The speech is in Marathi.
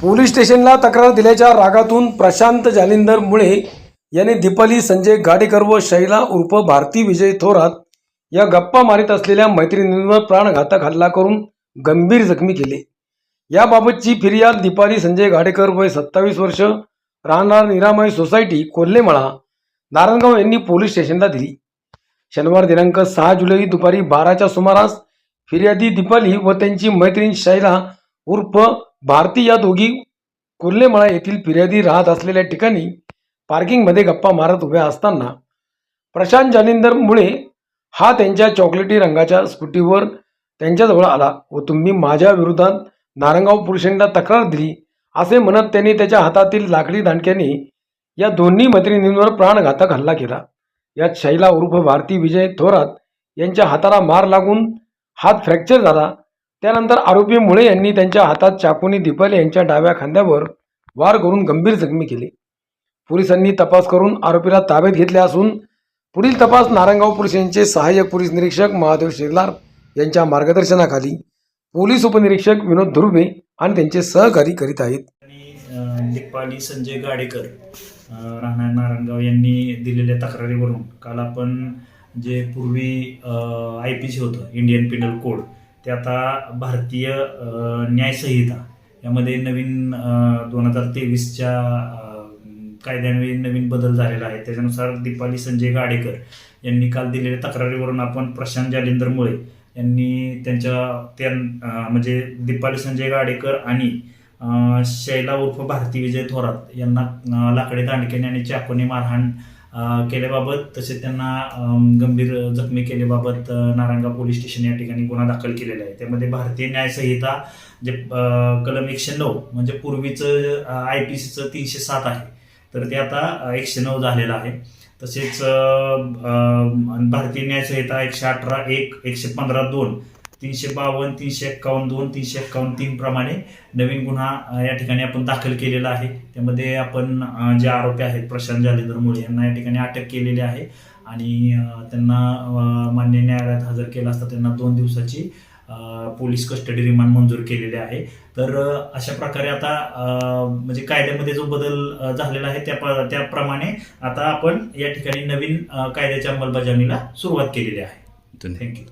पोलीस स्टेशनला तक्रार दिल्याच्या रागातून प्रशांत जालिंदर मुळे यांनी दीपाली संजय गाडेकर व शैला उर्फ भारती विजय थोरात या गप्पा मारित असलेल्या मैत्रिणींवर प्राणघातक हल्ला करून गंभीर जखमी केले। याबाबतची फिर्याद दीपाली संजय गाडेकर वय 27 वर्ष राहणार निरामय सोसायटी कोल्हेमळा नारायणगाव यांनी पोलीस स्टेशनला दिली। शनिवार दिनांक 6 जुलै दुपारी 12च्या सुमारास फिर्यादी दीपाली व त्यांची मैत्रीण शैला उर्फ भारती या दोघी कोल्हेमळा येथील फिर्यादी राहत असलेल्या ठिकाणी पार्किंगमध्ये गप्पा मारत उभ्या असताना प्रशांत जालिंदर मुळे हा त्यांच्या चॉकलेटी रंगाच्या स्कूटीवर त्यांच्याजवळ आला व तुम्ही माझ्या विरोधात नारायणगाव पोलीस स्टेशनला तक्रार दिली असे म्हणत त्यांनी त्याच्या हातातील लाकडी दांडक्याने या दोन्ही मैत्रिणींवर प्राणघातक हल्ला केला। यात शैला उर्फ भारती विजय थोरात यांच्या हाताला मार लागून हात फ्रॅक्चर झाला। त्यानंतर आरोपी मुळे यांनी त्यांच्या हातात चाकूने दीपाली यांच्या डाव्या खांद्यावर वार करून गंभीर जखमी केले। पोलिसांनी तपास करून आरोपीला ताब्यात घेतले असून पुढील तपास नारायणगाव पोलीस स्टेशनचे सहाय्यक पोलीस निरीक्षक महादेव शेलार यांच्या मार्गदर्शनाखाली पोलीस उपनिरीक्षक विनोद धुर्वे आणि त्यांचे सहकारी करीत आहेत। दीपाली संजय गाडेकर राहणार नारायणगाव यांनी दिलेल्या तक्रारीवरून काल आपण जे पूर्वी IPC होतं इंडियन पिनल कोड ते आता भारतीय न्याय संहिता यामध्ये नवीन 2023च्या कायद्याने नवीन बदल झालेला आहे। त्याच्यानुसार दीपाली संजय गाडेकर यांनी काल दिलेल्या तक्रारीवरून आपण प्रशांत जालिंदर मुळे यांनी त्यांच्या म्हणजे दीपाली संजय गाडेकर आणि शैला उर्फ भारती विजय थोरात यांना लाकडी दांडक्याने आणि चाकूने मारहाण केल्याबाबत तसेच त्यांना गंभीर जखमी केल्याबाबत नारायणगाव पोलीस स्टेशन या ठिकाणी गुन्हा दाखल केलेला आहे। त्यामध्ये भारतीय न्याय संहिता जे कलम 109 म्हणजे पूर्वीचं IPCचं 307 आहे तर ते आता 109 झालेलं आहे। तसेच भारतीय न्याय संहिता 118(1), 115(2), 352, 351(2), 351(3) प्रमाणे नवीन गुन्हा या ठिकाणी आपण दाखल केलेला आहे। त्यामध्ये आपण जे आरोपी आहेत प्रशांत जालिंदर मुळे यांना या ठिकाणी अटक केलेली आहे आणि त्यांना मान्य न्यायालयात हजर केलं असता त्यांना 2 दिवसाची पोलीस कस्टडी रिमांड मंजूर केलेले आहे। तर अशा प्रकारे आता म्हणजे कायद्यामध्ये जो बदल झालेला आहे त्याप्रमाणे आता आपण या ठिकाणी नवीन कायद्याच्या अंमलबजावणीला सुरुवात केलेली आहे। थँक्यू।